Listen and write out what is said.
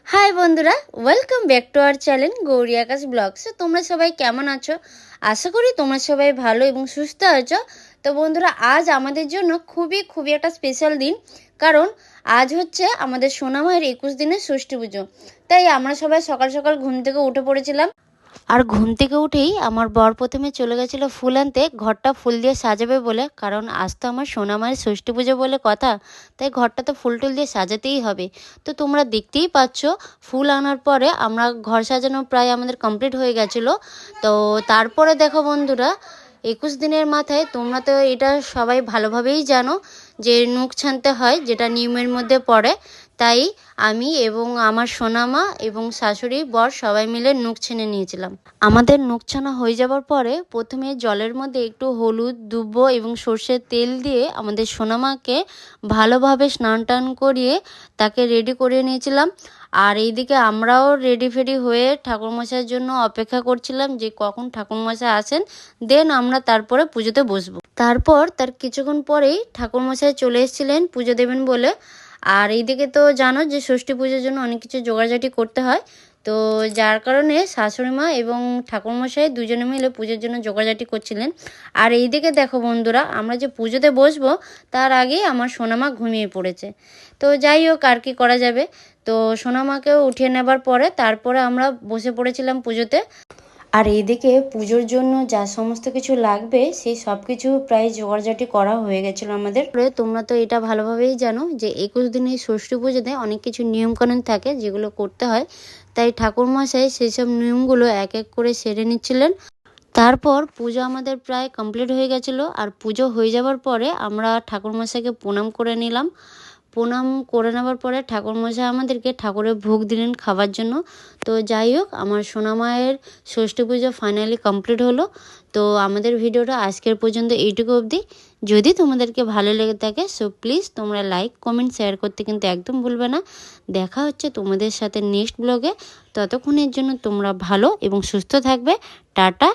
High বন্ধুরা, welcome back to our channel Gouri Akash vlogs. তোমরা সবাই কেমন আছো? আশা করি তোমরা সবাই ভালো এবং সুস্থ আছো। তো বন্ধুরা, আজ আমাদের জন্য খুবই খুবই একটা স্পেশাল দিন, কারণ আজ হচ্ছে আমাদের সোনামায়ের 21 দিনের ষষ্ঠী পুজো। তাই আমরা সবাই সকাল সকাল ঘুম থেকে উঠে পড়েছিলাম। আর ঘুম থেকে উঠেই আমার বর প্রথমে চলে গেছিলো ফুল আনতে, ঘরটা ফুল দিয়ে সাজাবে বলে, কারণ আজ তো আমার সোনামায়ের ষষ্ঠী পুজো বলে কথা, তাই ঘরটা তো ফুল টুল দিয়ে সাজাতেই হবে। তো তোমরা দেখতেই পাচ্ছ, ফুল আনার পরে আমরা ঘর সাজানো প্রায় আমাদের কমপ্লিট হয়ে গেছিলো। তো তারপরে দেখো বন্ধুরা, 21 দিনের মাথায় তোমরা তো এটা সবাই ভালোভাবেই জানো যে নুখ ছানতে হয়, যেটা নিয়মের মধ্যে পড়ে। তাই আমি এবং আমার সোনামা এবং শাশুড়ি বর সবাই মিলে নুখ ছেনে নিয়েছিলাম। আমাদের নুখ ছানা হয়ে যাওয়ার পরে প্রথমে জলের মধ্যে একটু হলুদ, দুব্বো এবং সর্ষের তেল দিয়ে আমাদের সোনামাকে ভালোভাবে স্নান টান করিয়ে তাকে রেডি করে নিয়েছিলাম। আর এইদিকে আমরাও রেডি ফেডি হয়ে ঠাকুরমশাইয়ের জন্য অপেক্ষা করছিলাম যে কখন ঠাকুরমশাই আসেন, দেন আমরা তারপরে পুজোতে বসবো। তারপর তার কিছুক্ষণ পরেই ঠাকুরমশাই চলে এসেছিলেন পুজো দেবেন বলে। আর এইদিকে তো জানো যে ষষ্ঠী পুজোর জন্য অনেক কিছু জোগাড়জাটি করতে হয়, তো যার কারণে শাশুড়ি মা এবং ঠাকুরমশাই দুজনে মিলে পুজোর জন্য জোগাড়জাটি করছিলেন। আর এইদিকে দেখো বন্ধুরা, আমরা যে পুজোতে বসবো তার আগেই আমার সোনামা ঘুমিয়ে পড়েছে। তো যাই হোক, আর কি করা যাবে। তো সোনামাকেও উঠিয়ে নেবার পরে তারপরে আমরা বসে পড়েছিলাম পুজোতে। আর এইদিকে পুজোর জন্য যা সমস্ত কিছু লাগবে সেই সব কিছু প্রায় জোগাড়জাটি করা হয়ে গেছিলো আমাদের। তোমরা তো এটা ভালোভাবেই জানো যে 21 দিনের ষষ্ঠী পুজোতে অনেক কিছু নিয়মকানুন থাকে যেগুলো করতে হয়, তাই ঠাকুরমশাই সেই সব নিয়মগুলো এক এক করে সেরে নিচ্ছিলেন। তারপর পুজো আমাদের প্রায় কমপ্লিট হয়ে গেছিলো। আর পুজো হয়ে যাওয়ার পরে আমরা ঠাকুরমশাইকে প্রণাম করে নিলাম। প্রণাম করে নেওয়ার পরে ঠাকুরমশাই আমাদেরকে ঠাকুরের ভোগ দিলেন খাবার জন্য। তো যাই হোক, আমার সোনামায়ের ষষ্ঠী পুজো ফাইনালি কমপ্লিট হলো। তো আমাদের ভিডিওটা আজকের পর্যন্ত এইটুকু অবধি। যদি তোমাদেরকে ভালো লেগে থাকে সো প্লিজ তোমরা লাইক, কমেন্ট, শেয়ার করতে কিন্তু একদম ভুলবে না। দেখা হচ্ছে তোমাদের সাথে নেক্সট ব্লগে। ততক্ষণের জন্য তোমরা ভালো এবং সুস্থ থাকবে। টাটা।